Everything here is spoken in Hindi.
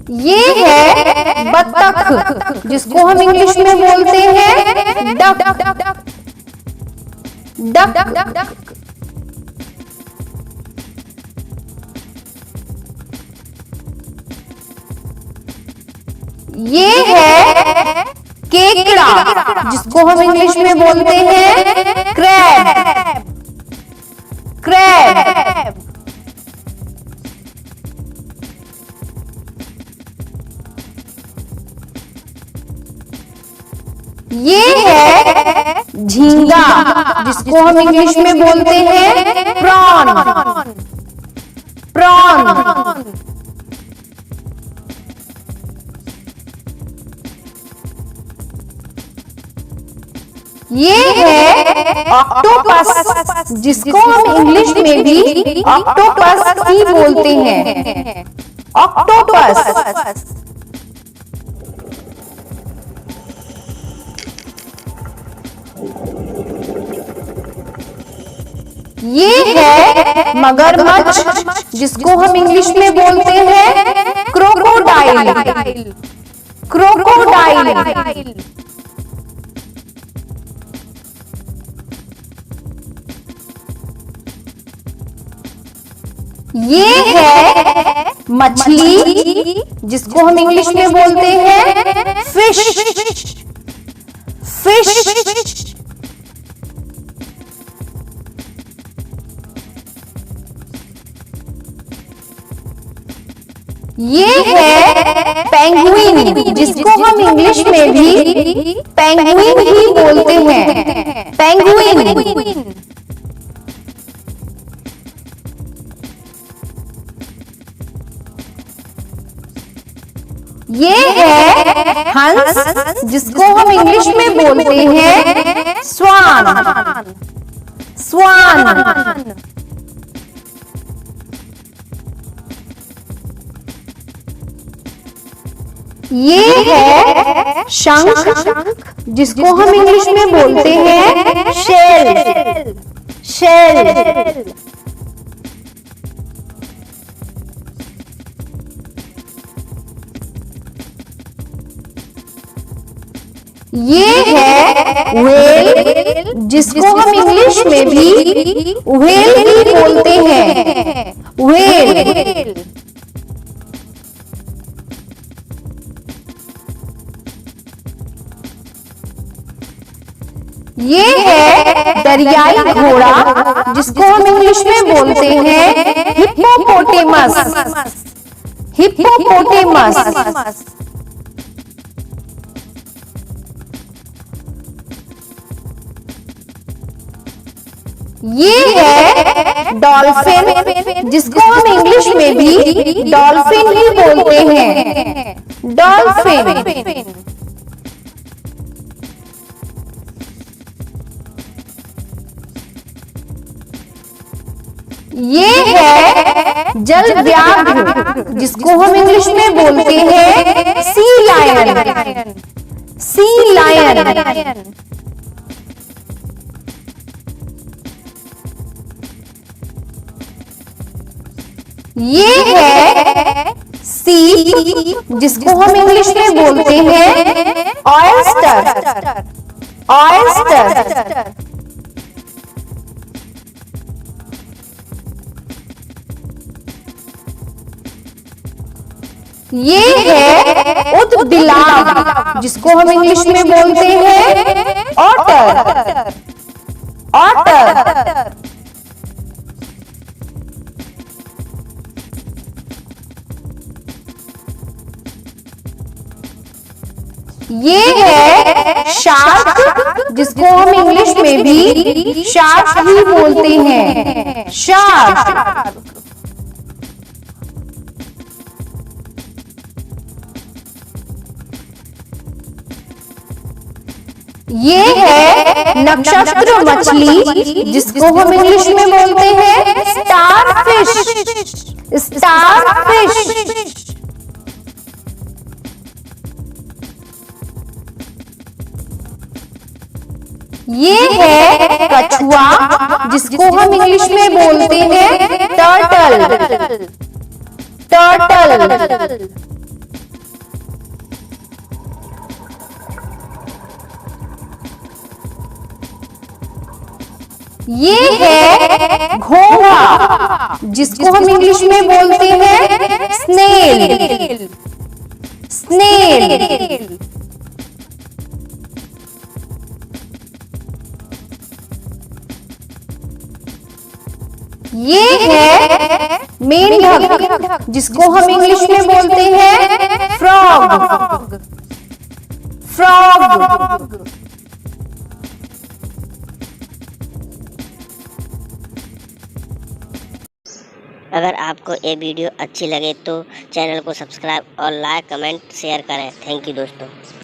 ये है बत्तख, जिसको हम इंग्लिश में बोलते हैं डक। डक। ये है केकड़ा, जिसको हम इंग्लिश में बोलते हैं क्रैब। क्रैब। ये है झींगा, जिसको हम इंग्लिश में बोलते हैं प्रॉन। प्रॉन। ये है ऑक्टोपस, जिसको हम इंग्लिश में भी ऑक्टोपस ही बोलते हैं। ऑक्टोपस। ये है मगरमच्छ, जिसको हम इंग्लिश में बोलते हैं क्रोकोडाइल। क्रोकोडाइल। ये है मछली, जिसको हम इंग्लिश में बोलते हैं फिश। फिश। ये है पेंगुइन, जिसको हम इंग्लिश में भी पेंगुइन ही बोलते हैं। पेंगुइन। ये है हंस, जिसको हम इंग्लिश में बोलते हैं स्वान। स्वान। ये है शंख, जिसको हम इंग्लिश में बोलते हैं शेल। शेल। ये है व्हेल, जिसको हम इंग्लिश में भी व्हेल ही बोलते हैं। व्हेल। ये है दरियाई घोड़ा, जिसको हम इंग्लिश में बोलते हैं हिप्पोपोटेमस। हिप्पोपोटेमस। ये है डॉल्फिन, जिसको हम इंग्लिश में भी डॉल्फिन ही बोलते हैं। डॉल्फिन। ये है जल व्याघ्र, जिसको हम इंग्लिश में बोलते हैं सी लायन। Sea lion. ये है सी, जिसको हम इंग्लिश में बोलते हैं ऑयस्टर। ऑयस्टर। ये है ऊदबिलाव, जिसको हम इंग्लिश में बोलते हैं ऑटर। ऑटर। ये है शार्क, जिसको हम इंग्लिश में भी शार्क ही बोलते हैं। शार्क। ये है नक्षत्र मछली, जिसको हम इंग्लिश में बोलते हैं स्टारफिश। स्टारफिश। ये है कछुआ, जिसको हम इंग्लिश में बोलते हैं टर्टल। टर्टल। ये है घोंघा, जिसको हम इंग्लिश में बोलते हैं स्नेल। स्नेल। ये है मेंढक, जिसको हम इंग्लिश में बोलते हैं फ्रॉग। फ्रॉग। अगर आपको ये वीडियो अच्छी लगे तो चैनल को सब्सक्राइब और लाइक कमेंट शेयर करें। थैंक यू दोस्तों।